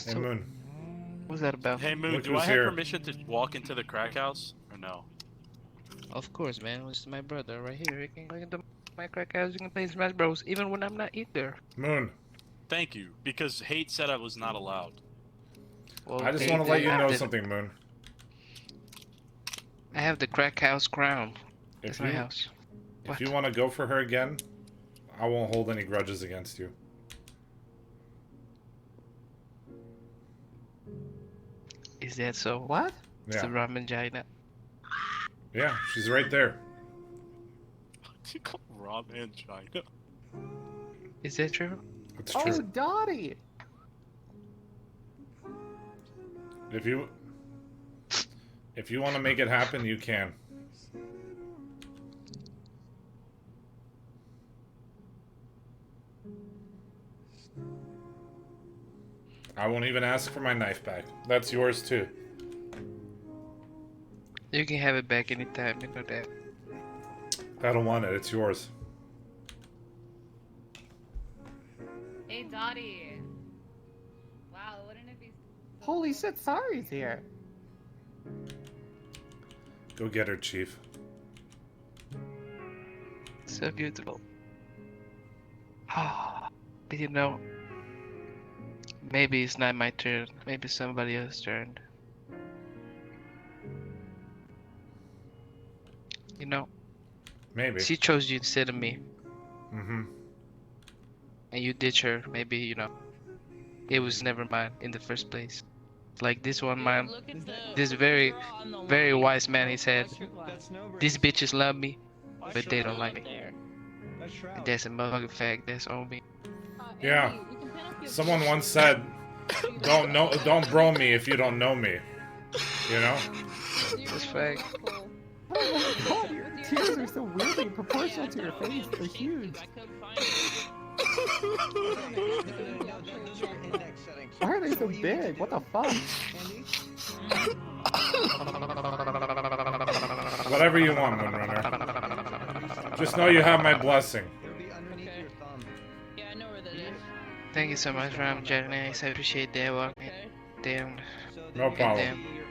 Hey, So, Moon. what's that about? Hey Moon, Look do I who's have here. permission to walk into the crack house or no? Of course, man. It's my brother right here. You can go into my crack house. You can play Smash Bros. Even when I'm not in there. Moon. Thank you, because Hate said I was not allowed. Well, I just they want to let do you have know the- something, Moon. I have the crack house crown. If It's my you house. if What? you want to go for her again, I won't hold any grudges against you. Is that so? What? It's the Yeah. ramen China. Yeah, she's right there. You call ramen China? Is that true? It's Oh, true. Dotty! If you want to make it happen, you can. I won't even ask for my knife back. That's yours too. You can have it back anytime. You know that. I don't want it. It's yours. Hey, Dotty. Wow, wouldn't it be so Holy cool? shit, Sari's here. Go get her, Chief. So beautiful. But you know, maybe it's not my turn. Maybe somebody else's turn. You know, Maybe. she chose you instead of me, Mm-hmm. and you ditch her. Maybe, you know, it was never mine in the first place. Like this one man, Look at the this very, girl on the very line. wise man, he said, That's no these bitches love me, That's but they Shroud. don't like me. There. That's Shroud. And that's a motherfucking fact. That's on me. Yeah. Andy, we can pin up your Someone picture. once said, don't bro me if you don't know me. You know? That's fact. Oh my god, your tears are so weirdly proportional to your face. They're huge. I couldn't find it. No, those are index settings. Why are they so big? What the fuck? Andy? Whatever you want, Moonrunner. Just know you have my blessing. It'll be underneath Okay. your thumb. Yeah, I know where that is. Thank you so much, Ram Janice. I appreciate that one. Okay. Damn. So No then problem. you can see